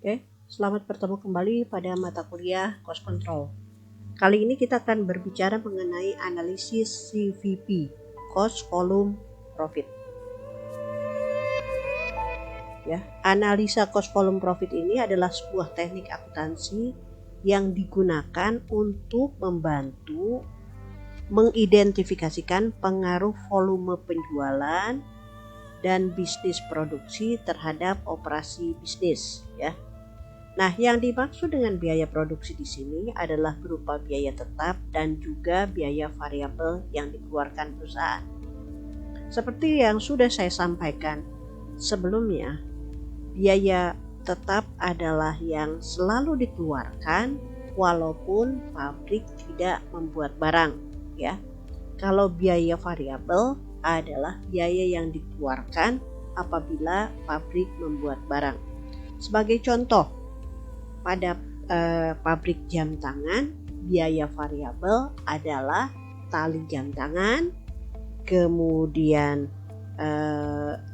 Oke, selamat bertemu kembali pada mata kuliah Cost Control. Kali ini kita akan berbicara mengenai analisis CVP, Cost Volume Profit. Ya, analisa Cost Volume Profit ini adalah sebuah teknik akuntansi yang digunakan untuk membantu mengidentifikasikan pengaruh volume penjualan dan bisnis produksi terhadap operasi bisnis, ya. Nah, yang dimaksud dengan biaya produksi di sini adalah berupa biaya tetap dan juga biaya variabel yang dikeluarkan perusahaan. Seperti yang sudah saya sampaikan sebelumnya, biaya tetap adalah yang selalu dikeluarkan walaupun pabrik tidak membuat barang, ya. Kalau biaya variabel adalah biaya yang dikeluarkan apabila pabrik membuat barang. Sebagai contoh, pada pabrik jam tangan, biaya variabel adalah tali jam tangan, kemudian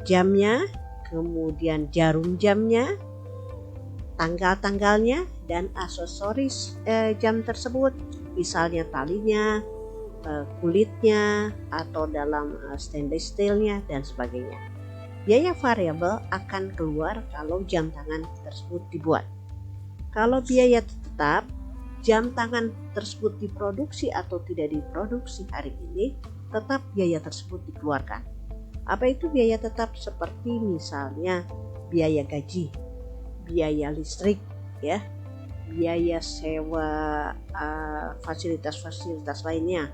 jamnya, kemudian jarum jamnya, tanggal-tanggalnya, dan aksesoris jam tersebut, misalnya talinya, kulitnya, atau dalam stainless steelnya dan sebagainya. Biaya variabel akan keluar kalau jam tangan tersebut dibuat. Kalau biaya tetap, jam tangan tersebut diproduksi atau tidak diproduksi hari ini, tetap biaya tersebut dikeluarkan. Apa itu biaya tetap? Seperti misalnya biaya gaji, biaya listrik, ya, biaya sewa fasilitas-fasilitas lainnya,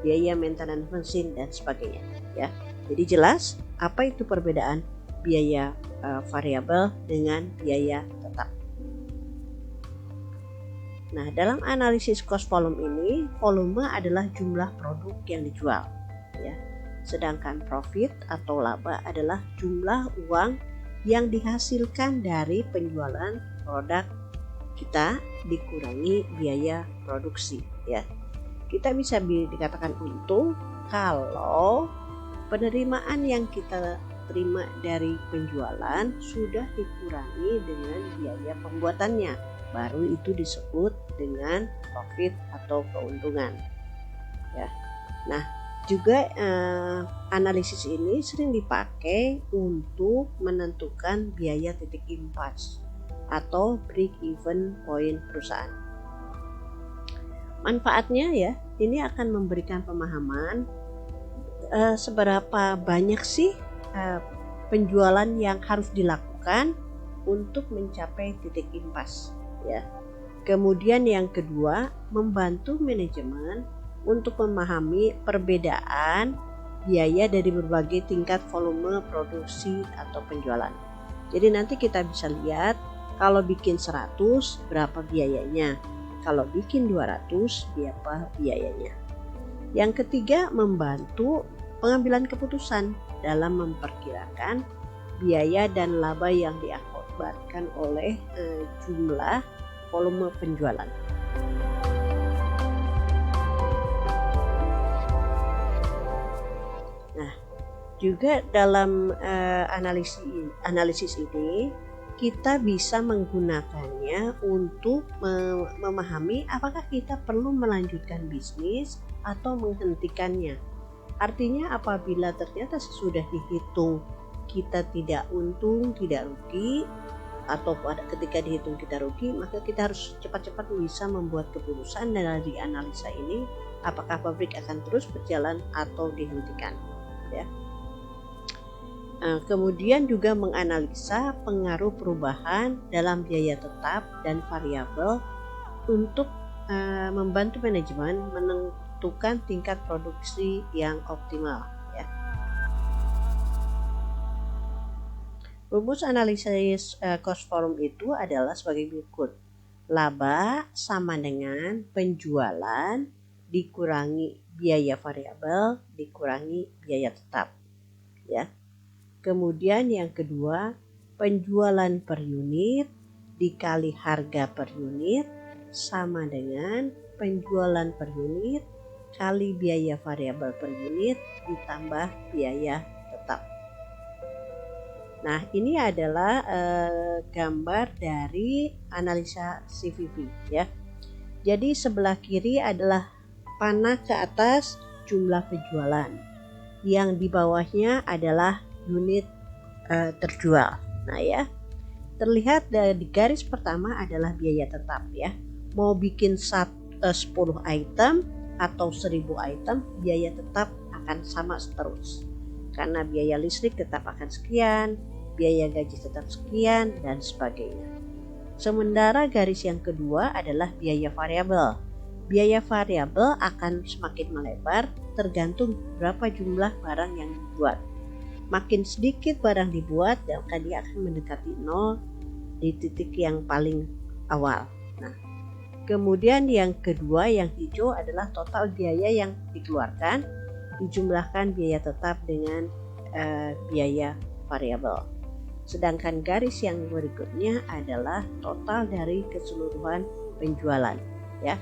biaya maintenance mesin dan sebagainya, ya. Jadi jelas apa itu perbedaan biaya variabel dengan biaya tetap. Nah, dalam analisis cost volume ini, volume adalah jumlah produk yang dijual, ya. Sedangkan profit atau laba adalah jumlah uang yang dihasilkan dari penjualan produk kita dikurangi biaya produksi, ya. Kita bisa dikatakan untung kalau penerimaan yang kita terima dari penjualan sudah dikurangi dengan biaya pembuatannya, baru itu disebut dengan profit atau keuntungan, ya. Nah, juga analisis ini sering dipakai untuk menentukan biaya titik impas atau break even point perusahaan. Manfaatnya, ya, ini akan memberikan pemahaman seberapa banyak sih penjualan yang harus dilakukan untuk mencapai titik impas, ya. Kemudian yang kedua, membantu manajemen untuk memahami perbedaan biaya dari berbagai tingkat volume produksi atau penjualan. Jadi nanti kita bisa lihat kalau bikin 100 berapa biayanya, kalau bikin 200 berapa biayanya. Yang ketiga, membantu pengambilan keputusan dalam memperkirakan biaya dan laba yang diakibatkan oleh jumlah volume penjualan. Nah, juga dalam analisis ini kita bisa menggunakannya untuk memahami apakah kita perlu melanjutkan bisnis atau menghentikannya. Artinya apabila ternyata sesudah dihitung kita tidak untung, tidak rugi, atau ketika dihitung kita rugi, maka kita harus cepat-cepat bisa membuat keputusan dari analisa ini apakah pabrik akan terus berjalan atau dihentikan, ya. Kemudian juga menganalisa pengaruh perubahan dalam biaya tetap dan variabel untuk membantu manajemen menentukan tingkat produksi yang optimal, ya. Rumus analisis cost volume itu adalah sebagai berikut. Laba sama dengan penjualan dikurangi biaya variabel dikurangi biaya tetap, ya. Kemudian yang kedua, penjualan per unit dikali harga per unit sama dengan penjualan per unit kali biaya variabel per unit ditambah biaya tetap. Nah, ini adalah gambar dari analisa CVP ya. Jadi sebelah kiri adalah panah ke atas jumlah penjualan. Yang di bawahnya adalah unit terjual. Nah ya, terlihat di garis pertama adalah biaya tetap ya. Mau bikin 10 item atau 1000 item, biaya tetap akan sama terus. Karena biaya listrik tetap akan sekian, biaya gaji tetap sekian, dan sebagainya. Sementara garis yang kedua adalah biaya variabel. Biaya variabel akan semakin melebar tergantung berapa jumlah barang yang dibuat. Makin sedikit barang dibuat, maka dia akan mendekati 0 di titik yang paling awal. Nah, kemudian yang kedua yang hijau adalah total biaya yang dikeluarkan dijumlahkan biaya tetap dengan biaya variabel. Sedangkan garis yang berikutnya adalah total dari keseluruhan penjualan ya.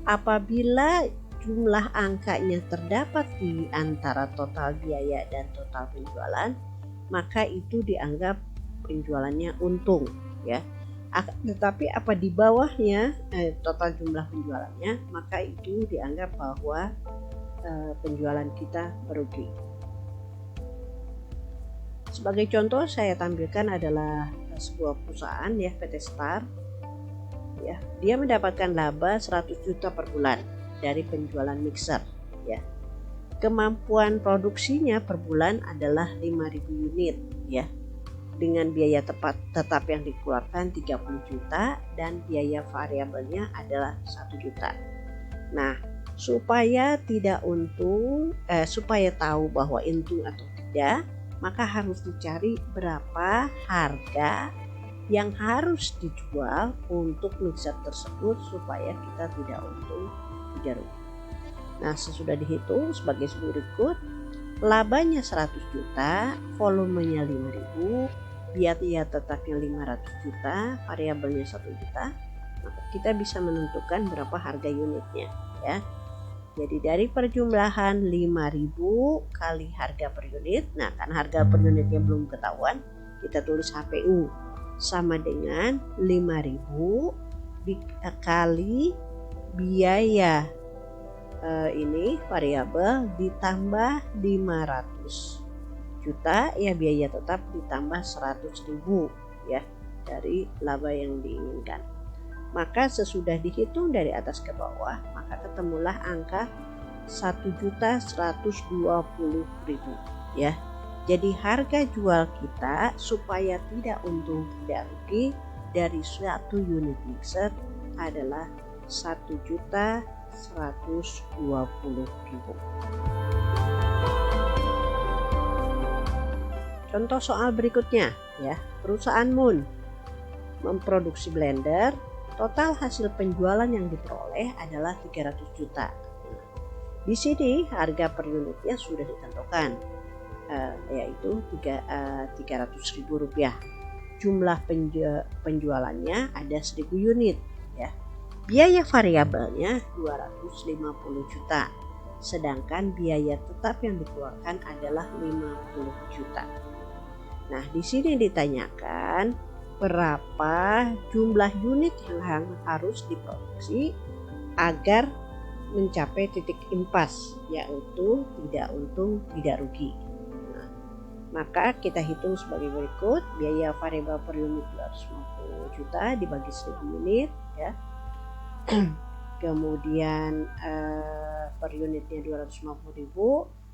Apabila jumlah angkanya terdapat di antara total biaya dan total penjualan, maka itu dianggap penjualannya untung ya. Tetapi apa di bawahnya total jumlah penjualannya, maka itu dianggap bahwa penjualan kita merugi. Sebagai contoh saya tampilkan adalah sebuah perusahaan ya, PT Star. Ya, dia mendapatkan laba 100 juta per bulan dari penjualan mixer ya. Kemampuan produksinya per bulan adalah 5.000 unit ya. Dengan biaya tetap yang dikeluarkan 30 juta dan biaya variabelnya adalah 1 juta. Nah, supaya supaya tahu bahwa untung atau tidak, maka harus dicari berapa harga yang harus dijual untuk mixer tersebut supaya kita tidak untung, tidak rugi. Nah, sesudah dihitung sebagai berikut, labanya 100 juta, volumenya 5.000, biaya tetapnya 500 juta, variabelnya 1 juta, maka kita bisa menentukan berapa harga unitnya ya. Jadi dari perjumlahan 5.000 kali harga per unit. Nah, kan harga per unitnya belum ketahuan, kita tulis HPU sama dengan 5.000 dikali biaya ini variabel ditambah 500 juta ya, biaya tetap ditambah 100.000 ya dari laba yang diinginkan. Maka sesudah dihitung dari atas ke bawah, maka ketemulah angka 1.120.000 ya. Jadi harga jual kita supaya tidak untung tidak rugi dari suatu unit mixer adalah 1.120.000. Contoh soal berikutnya ya, perusahaan Moon memproduksi blender. Total hasil penjualan yang diperoleh adalah 300 juta. Di sini harga per unitnya sudah ditentukan, yaitu 300.000 rupiah. Jumlah penjualannya ada 1.000 unit. Ya. Biaya variabelnya 250 juta. Sedangkan biaya tetap yang dikeluarkan adalah 50 juta. Nah, di sini ditanyakan berapa jumlah unit yang harus diproduksi agar mencapai titik impas, yaitu tidak untung tidak rugi. Nah, maka kita hitung sebagai berikut. Biaya variabel per unit 250 juta dibagi 1.000 unit ya. Kemudian per unitnya 250.000,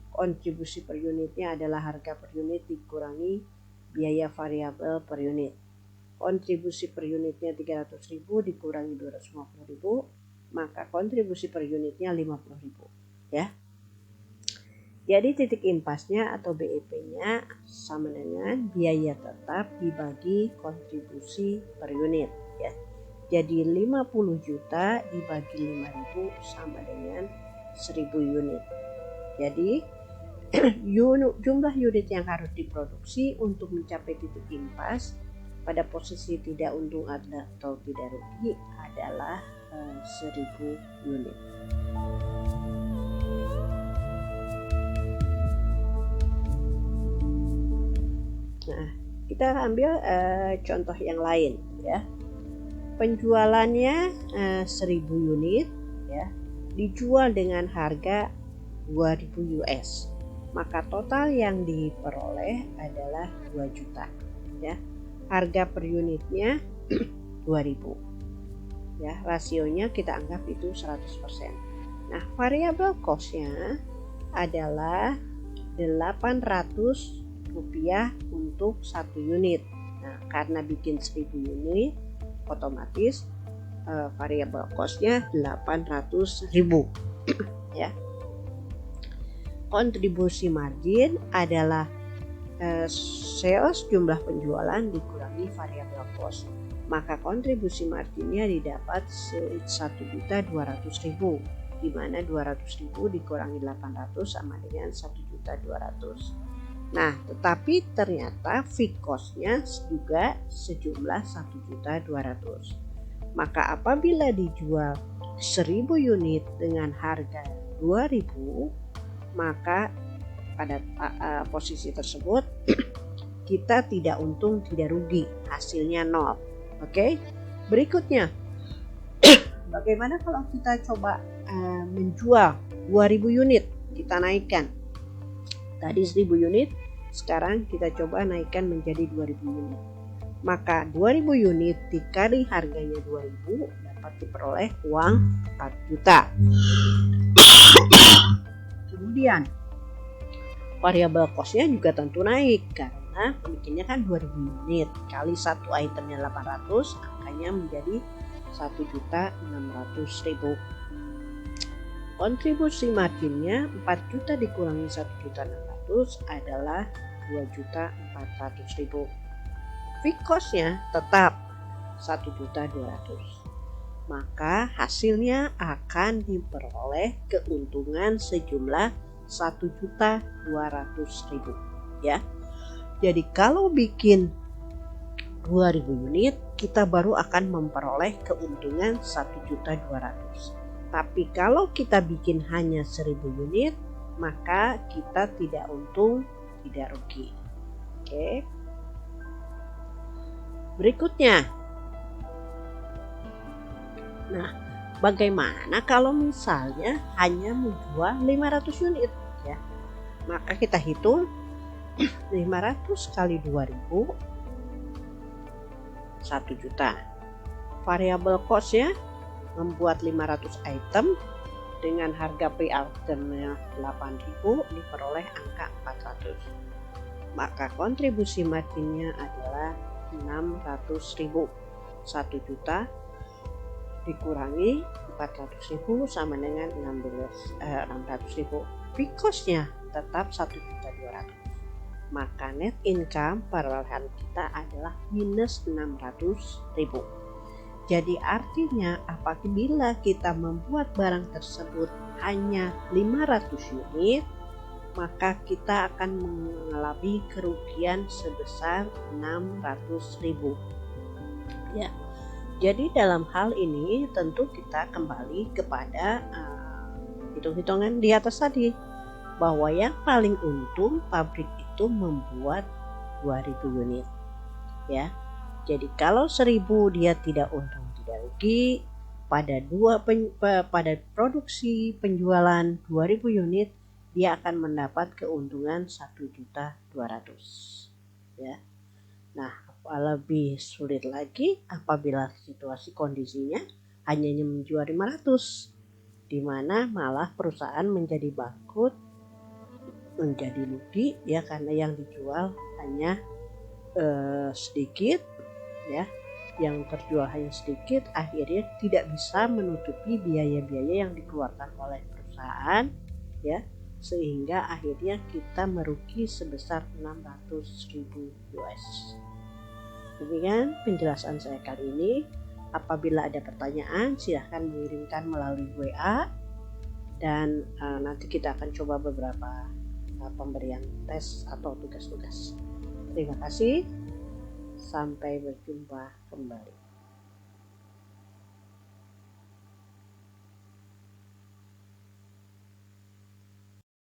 kontribusi per unitnya adalah harga per unit dikurangi biaya variabel per unit. Kontribusi per unitnya 300.000 dikurangi 250.000, maka kontribusi per unitnya 50.000 ya. Jadi titik impasnya atau BEP-nya sama dengan biaya tetap dibagi kontribusi per unit ya. Jadi 50 juta dibagi 5.000 sama dengan 1.000 unit. Jadi jumlah unit yang harus diproduksi untuk mencapai titik impas pada posisi tidak untung atau tidak rugi adalah 1.000 unit. Nah, kita ambil contoh yang lain ya. Penjualannya 1000 unit ya, dijual dengan harga 2000 US. Maka total yang diperoleh adalah 2 juta ya. Harga per unitnya 2000. Ya, rasionya kita anggap itu 100%. Nah, variable cost-nya adalah 800 rupiah untuk 1 unit. Nah, karena bikin 1000 unit, otomatis variable cost-nya 800.000 ya. Kontribusi margin adalah sales jumlah penjualan dikurangi variable cost. Maka kontribusi marginnya didapat 1.200.000, di mana 200.000 dikurangi 800 sama dengan 1.200.000. Nah, tetapi ternyata fixed cost-nya juga sejumlah 1.200.000. Maka apabila dijual 1000 unit dengan harga 2000, maka pada posisi tersebut kita tidak untung, tidak rugi, hasilnya 0. Oke. Berikutnya, bagaimana kalau kita coba menjual 2000 unit, kita naikkan. Tadi 1000 unit, sekarang kita coba naikkan menjadi 2000 unit. Maka 2000 unit dikali harganya 2000 dapat diperoleh uang 4 juta. Kemudian variable cost-nya juga tentu naik karena bikinnya kan 2000 unit kali satu itemnya 800, angkanya menjadi 1.600.000. Kontribusi marginnya 4 juta dikurangi 1.600 adalah 2.400.000. Fixed cost-nya tetap 1.200.000. Maka hasilnya akan diperoleh keuntungan sejumlah 1.200.000 ya. Jadi kalau bikin 2000 unit, kita baru akan memperoleh keuntungan 1.200.000. Tapi kalau kita bikin hanya 1000 unit, maka kita tidak untung, tidak rugi. Oke. Berikutnya. Nah, bagaimana kalau misalnya hanya menjual 500 unit ya? Maka kita hitung 500 kali 2000 1 juta. Variable cost-nya membuat 500 item dengan harga pre-itemnya 8.000 diperoleh angka 400. Maka kontribusi marginnya adalah 600.000. 1 juta dikurangi 400.000 sama dengan 600.000. Fixed cost-nya tetap 1.200.000. Maka net income perolehan kita adalah minus 600.000. Jadi artinya apabila kita membuat barang tersebut hanya 500 unit, maka kita akan mengalami kerugian sebesar 600.000. Ya. Jadi dalam hal ini tentu kita kembali kepada hitung-hitungan di atas tadi, bahwa yang paling untung pabrik itu membuat 2000 unit. Ya. Jadi kalau 1000 dia tidak untung, tidak rugi. Pada produksi penjualan 2000 unit dia akan mendapat keuntungan 1.200.000. Ya. Nah, lebih sulit lagi apabila situasi kondisinya hanya menjual 500, di mana malah perusahaan menjadi bangkrut, menjadi rugi ya, karena yang dijual hanya sedikit ya, yang terjual hanya sedikit, akhirnya tidak bisa menutupi biaya-biaya yang dikeluarkan oleh perusahaan ya, sehingga akhirnya kita merugi sebesar 600.000 US. Demikian penjelasan saya kali ini. Apabila ada pertanyaan silahkan mengirimkan melalui WA, dan nanti kita akan coba beberapa pemberian tes atau tugas-tugas. Terima kasih. Sampai berjumpa kembali.